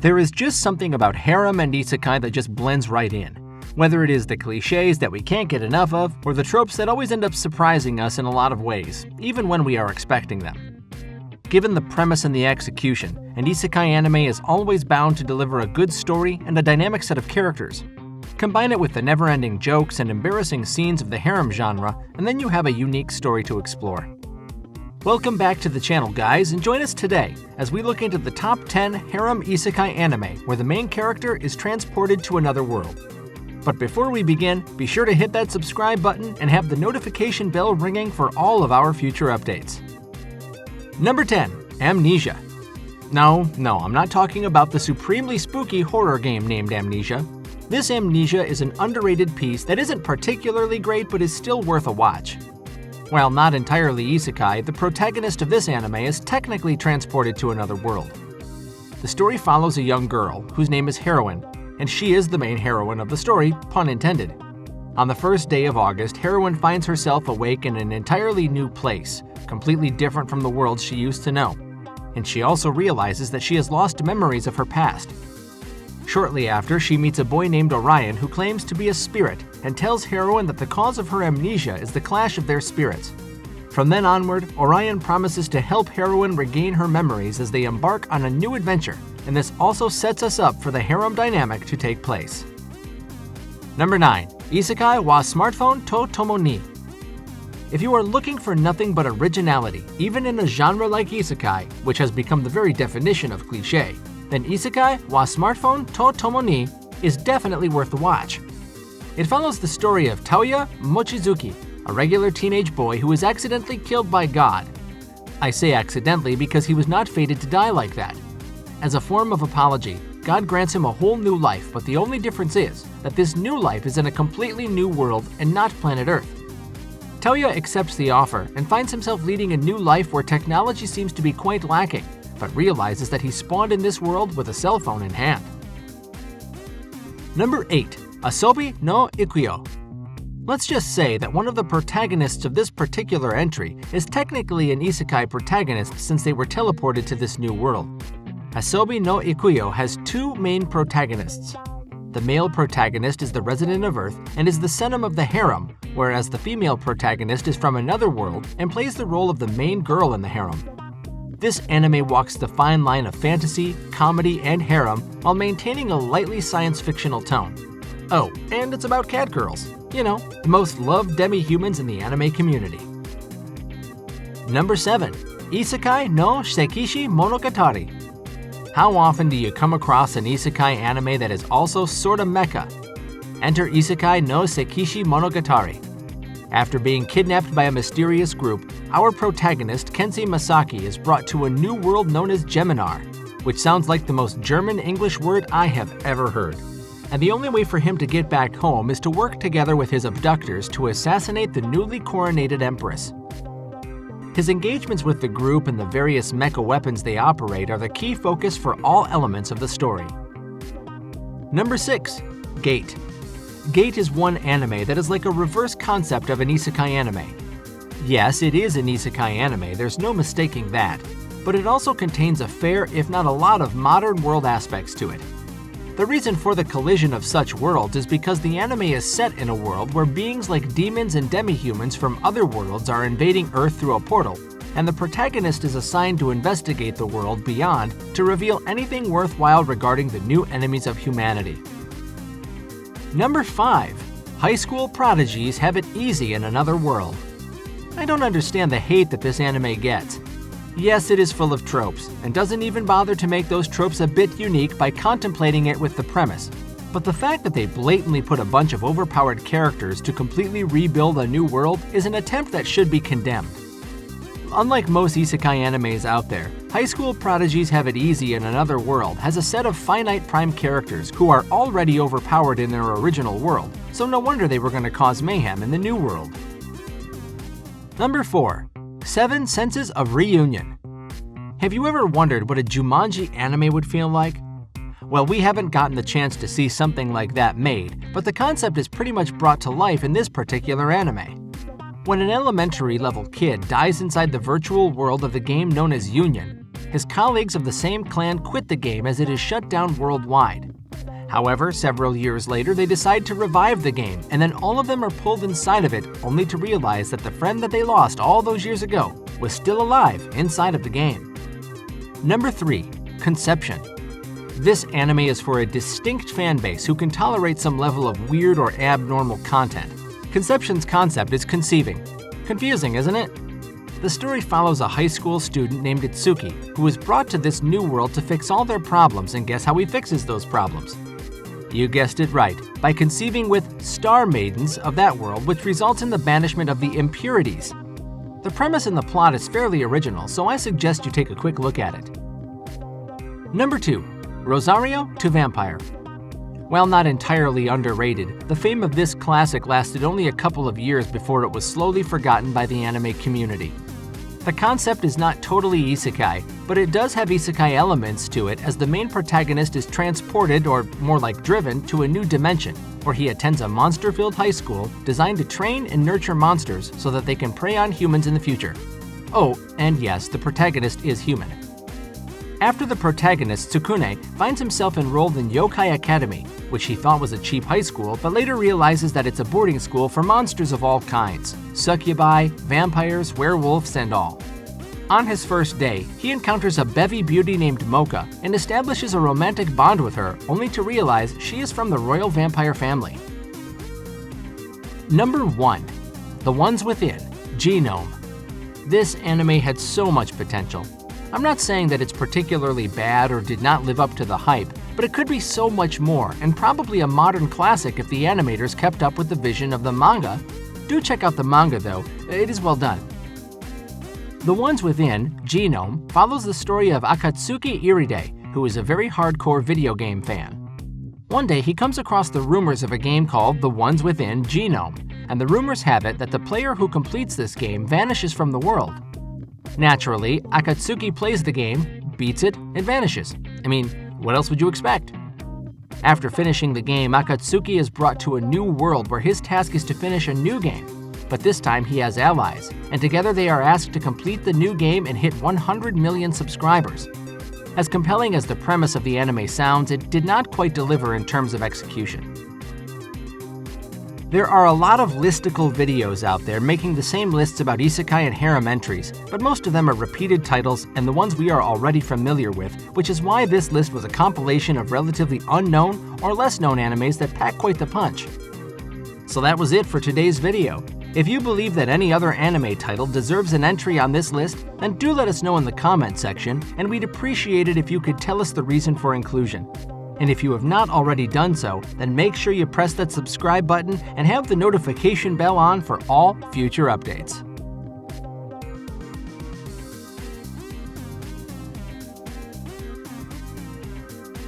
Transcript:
There is just something about harem and isekai that just blends right in. Whether it is the cliches that we can't get enough of, or the tropes that always end up surprising us in a lot of ways, even when we are expecting them. Given the premise and the execution, an isekai anime is always bound to deliver a good story and a dynamic set of characters. Combine it with the never-ending jokes and embarrassing scenes of the harem genre, and then you have a unique story to explore. Welcome back to the channel, guys, and join us today as we look into the top 10 harem isekai anime where the main character is transported to another world. But before we begin, be sure to hit that subscribe button and have the notification bell ringing for all of our future updates. Number 10. Amnesia. No, I'm not talking about the supremely spooky horror game named Amnesia. This Amnesia is an underrated piece that isn't particularly great but is still worth a watch. While not entirely isekai, the protagonist of this anime is technically transported to another world. The story follows a young girl, whose name is Heroine, and she is the main heroine of the story, pun intended. On the first day of August, Heroine finds herself awake in an entirely new place, completely different from the world she used to know. And she also realizes that she has lost memories of her past. Shortly after, she meets a boy named Orion who claims to be a spirit and tells Heroine that the cause of her amnesia is the clash of their spirits. From then onward, Orion promises to help Heroine regain her memories as they embark on a new adventure, and this also sets us up for the harem dynamic to take place. Number 9. Isekai wa Smartphone to Tomo ni. If you are looking for nothing but originality, even in a genre like isekai, which has become the very definition of cliché, then Isekai wa Smartphone to Tomo ni is definitely worth the watch. It follows the story of Taoya Mochizuki, a regular teenage boy who was accidentally killed by God. I say accidentally because he was not fated to die like that. As a form of apology, God grants him a whole new life, but the only difference is that this new life is in a completely new world and not planet Earth. Taoya accepts the offer and finds himself leading a new life where technology seems to be quite lacking, but realizes that he spawned in this world with a cell phone in hand. Number 8. Asobi no Ikuyo. Let's just say that one of the protagonists of this particular entry is technically an isekai protagonist since they were teleported to this new world. Asobi no Ikuyo has two main protagonists. The male protagonist is the resident of Earth and is the senem of the harem, whereas the female protagonist is from another world and plays the role of the main girl in the harem. This anime walks the fine line of fantasy, comedy, and harem while maintaining a lightly science-fictional tone. Oh, and it's about cat girls. You know, the most loved demi-humans in the anime community. Number 7. Isekai no Sekishi Monogatari. How often do you come across an isekai anime that is also sorta mecha? Enter Isekai no Sekishi Monogatari. After being kidnapped by a mysterious group, our protagonist, Kensei Masaki, is brought to a new world known as Geminar, which sounds like the most German English word I have ever heard. And the only way for him to get back home is to work together with his abductors to assassinate the newly coronated empress. His engagements with the group and the various mecha weapons they operate are the key focus for all elements of the story. Number 6. Gate. Gate is one anime that is like a reverse concept of an isekai anime. Yes, it is an isekai anime, there's no mistaking that, but it also contains a fair, if not a lot, of modern world aspects to it. The reason for the collision of such worlds is because the anime is set in a world where beings like demons and demi-humans from other worlds are invading Earth through a portal, and the protagonist is assigned to investigate the world beyond to reveal anything worthwhile regarding the new enemies of humanity. Number 5. High school prodigies have it easy in another world. I don't understand the hate that this anime gets. Yes, it is full of tropes, and doesn't even bother to make those tropes a bit unique by contemplating it with the premise. But the fact that they blatantly put a bunch of overpowered characters to completely rebuild a new world is an attempt that should be condemned. Unlike most isekai animes out there, High School Prodigies Have It Easy in Another World has a set of finite prime characters who are already overpowered in their original world, so no wonder they were going to cause mayhem in the new world. Number 4. 7 Senses of Reunion. Have you ever wondered what a Jumanji anime would feel like? Well, we haven't gotten the chance to see something like that made, but the concept is pretty much brought to life in this particular anime. When an elementary-level kid dies inside the virtual world of the game known as Union, his colleagues of the same clan quit the game as it is shut down worldwide. However, several years later, they decide to revive the game, and then all of them are pulled inside of it, only to realize that the friend that they lost all those years ago was still alive inside of the game. Number 3. Conception. This anime is for a distinct fan base who can tolerate some level of weird or abnormal content. Conception's concept is conceiving. Confusing, isn't it? The story follows a high school student named Itsuki, who is brought to this new world to fix all their problems, and guess how he fixes those problems? You guessed it right, by conceiving with star maidens of that world, which results in the banishment of the impurities. The premise and the plot is fairly original, so I suggest you take a quick look at it. Number 2. Rosario to Vampire. While not entirely underrated, the fame of this classic lasted only a couple of years before it was slowly forgotten by the anime community. The concept is not totally isekai, but it does have isekai elements to it as the main protagonist is transported, or more like driven, to a new dimension, where he attends a monster-filled high school designed to train and nurture monsters so that they can prey on humans in the future. Oh, and yes, the protagonist is human. After the protagonist, Tsukune, finds himself enrolled in Yokai Academy, which he thought was a cheap high school, but later realizes that it's a boarding school for monsters of all kinds: succubi, vampires, werewolves, and all. On his first day, he encounters a bevy beauty named Mocha and establishes a romantic bond with her, only to realize she is from the royal vampire family. Number 1. The Ones Within, Genome. This anime had so much potential. I'm not saying that it's particularly bad or did not live up to the hype, but it could be so much more, and probably a modern classic if the animators kept up with the vision of the manga. Do check out the manga though, it is well done. The Ones Within, Genome, follows the story of Akatsuki Iride, who is a very hardcore video game fan. One day he comes across the rumors of a game called The Ones Within, Genome, and the rumors have it that the player who completes this game vanishes from the world. Naturally, Akatsuki plays the game, beats it, and vanishes. I mean, what else would you expect? After finishing the game, Akatsuki is brought to a new world where his task is to finish a new game. But this time he has allies, and together they are asked to complete the new game and hit 100 million subscribers. As compelling as the premise of the anime sounds, it did not quite deliver in terms of execution. There are a lot of listicle videos out there making the same lists about isekai and harem entries, but most of them are repeated titles and the ones we are already familiar with, which is why this list was a compilation of relatively unknown or less known animes that pack quite the punch. So that was it for today's video. If you believe that any other anime title deserves an entry on this list, then do let us know in the comment section, and we'd appreciate it if you could tell us the reason for inclusion. And if you have not already done so, then make sure you press that subscribe button and have the notification bell on for all future updates.